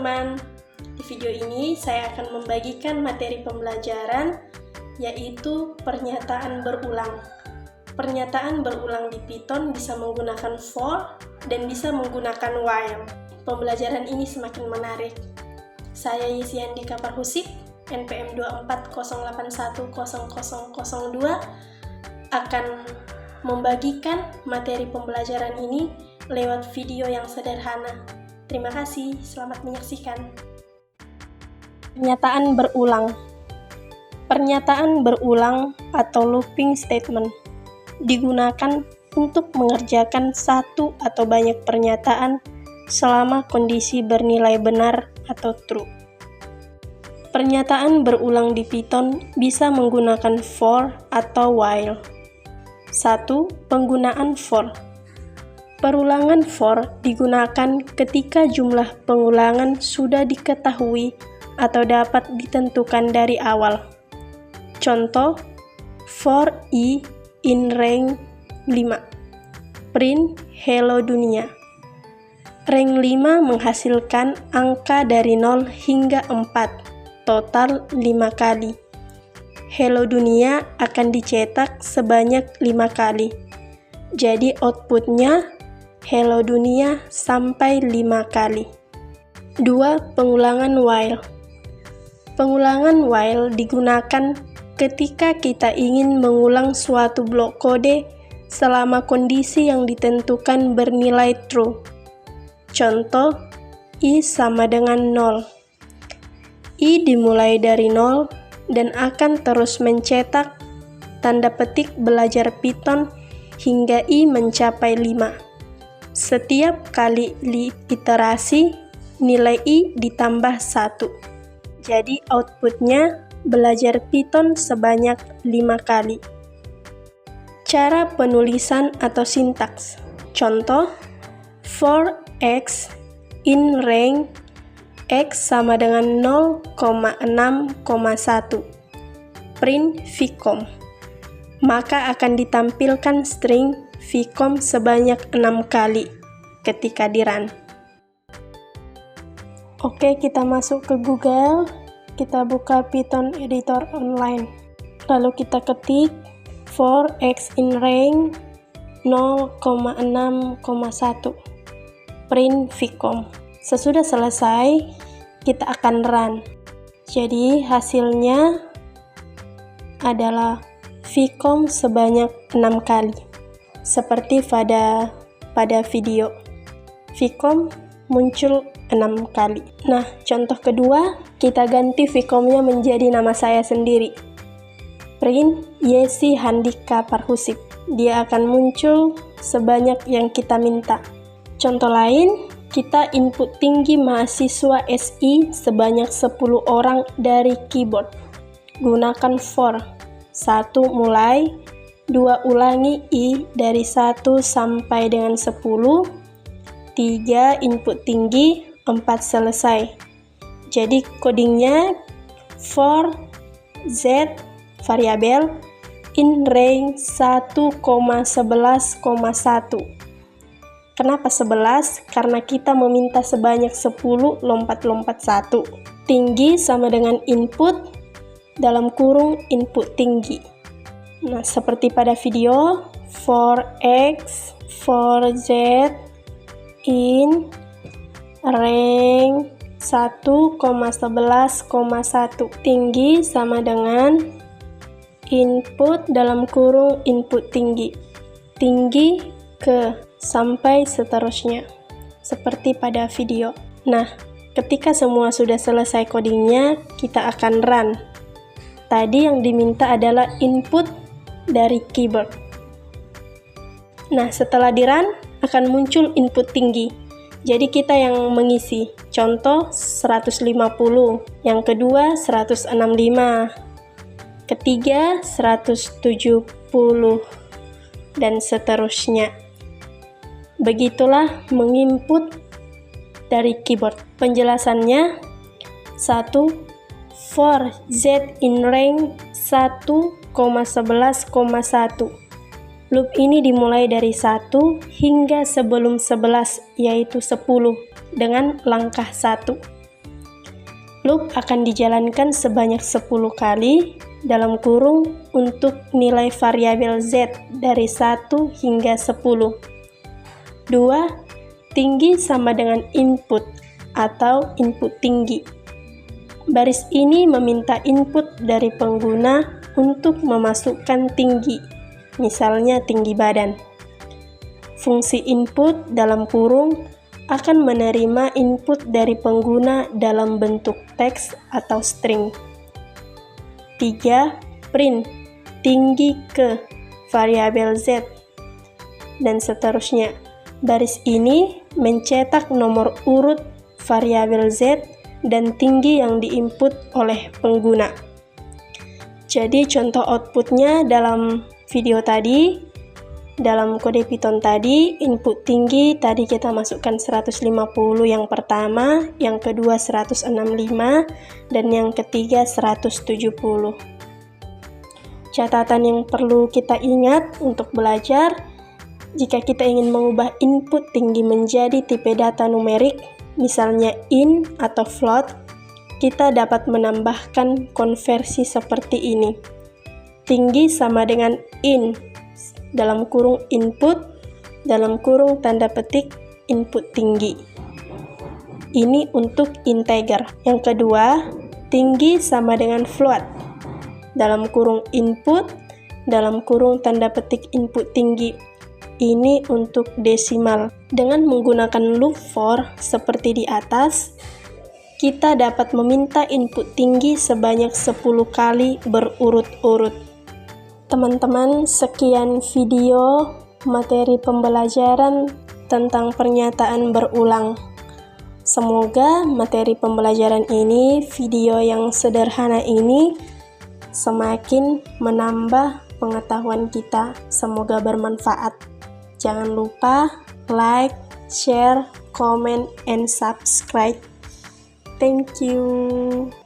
teman-teman, di video ini saya akan membagikan materi pembelajaran yaitu pernyataan berulang. Pernyataan berulang di Python bisa menggunakan for dan bisa menggunakan while. Pembelajaran ini semakin menarik. Saya Yesi Handika Parhusip, NPM 240810002 akan membagikan materi pembelajaran ini lewat video yang sederhana. Terima kasih, selamat menyaksikan. Pernyataan berulang. Pernyataan berulang atau looping statement digunakan untuk mengerjakan satu atau banyak pernyataan selama kondisi bernilai benar atau true. Pernyataan berulang di Python bisa menggunakan for atau while. 1. Penggunaan for. Perulangan for digunakan ketika jumlah pengulangan sudah diketahui atau dapat ditentukan dari awal. Contoh, for i in rank 5. Print hello dunia. Rank 5 menghasilkan angka dari 0 hingga 4, total 5 kali. Hello dunia akan dicetak sebanyak 5 kali. Jadi outputnya hello dunia sampai 5 kali. 2. Pengulangan while. Pengulangan while digunakan ketika kita ingin mengulang suatu blok kode selama kondisi yang ditentukan bernilai true. Contoh, i sama dengan 0. I dimulai dari 0 dan akan terus mencetak tanda petik belajar Python hingga i mencapai 5. Setiap kali iterasi, nilai i ditambah 1. Jadi outputnya belajar Python sebanyak 5 kali. Cara penulisan atau sintaks. Contoh, for x in rank x sama dengan 0,6,1 print vcom, maka akan ditampilkan string vcom sebanyak 6 kali ketika di run. Oke, kita masuk ke Google, kita buka Python editor online, lalu kita ketik for x in rank 0,6,1 print vcom. Sesudah selesai, kita akan run. Jadi hasilnya adalah vcom sebanyak 6 kali. Seperti pada video. Vcom muncul 6 kali. Nah, contoh kedua, kita ganti vcomnya menjadi nama saya sendiri. Print Yesi Handika Parhusip. Dia akan muncul sebanyak yang kita minta. Contoh lain, kita input tinggi mahasiswa SI sebanyak 10 orang dari keyboard. Gunakan for. 1 mulai, 2 ulangi i dari 1 sampai dengan 10, 3 input tinggi, 4 selesai. Jadi codingnya for z variabel in range 1,11,1. Kenapa 11? Karena kita meminta sebanyak 10 lompat-lompat 1. Tinggi sama dengan input dalam kurung input tinggi. Nah, seperti pada video, for x, for z in rank 1,11,1. Tinggi sama dengan input dalam kurung input tinggi. Tinggi ke sampai seterusnya, seperti pada video. Nah, ketika semua sudah selesai codingnya, kita akan run. Tadi yang diminta adalah input dari keyboard. Nah, setelah di run, akan muncul input tinggi. Jadi kita yang mengisi. Contoh 150, yang kedua 165, ketiga 170, dan seterusnya. Begitulah menginput dari keyboard. Penjelasannya, 1. For z in rank 1,11,1. Loop ini dimulai dari 1 hingga sebelum 11, yaitu 10, dengan langkah 1. Loop akan dijalankan sebanyak 10 kali dalam kurung untuk nilai variabel Z dari 1 hingga 10. 2. Tinggi sama dengan input atau input tinggi. Baris ini meminta input dari pengguna untuk memasukkan tinggi, misalnya tinggi badan. Fungsi input dalam kurung akan menerima input dari pengguna dalam bentuk teks atau string. 3. Print tinggi ke variabel Z, dan seterusnya. Baris ini mencetak nomor urut variabel Z dan tinggi yang diinput oleh pengguna. Jadi contoh outputnya dalam video tadi, dalam kode Python tadi, input tinggi tadi kita masukkan 150 yang pertama, yang kedua 165, dan yang ketiga 170. Catatan yang perlu kita ingat untuk belajar, jika kita ingin mengubah input tinggi menjadi tipe data numerik, misalnya int atau float, kita dapat menambahkan konversi seperti ini. Tinggi sama dengan int, dalam kurung input, dalam kurung tanda petik input tinggi. Ini untuk integer. Yang kedua, tinggi sama dengan float, dalam kurung input, dalam kurung tanda petik input tinggi. Ini untuk desimal. Dengan menggunakan loop for seperti di atas, kita dapat meminta input tinggi sebanyak 10 kali berurut-urut. Teman-teman, sekian video materi pembelajaran tentang pernyataan berulang. Semoga materi pembelajaran ini, video yang sederhana ini, semakin menambah pengetahuan kita. Semoga bermanfaat. Jangan lupa like, share, comment, and subscribe. Thank you.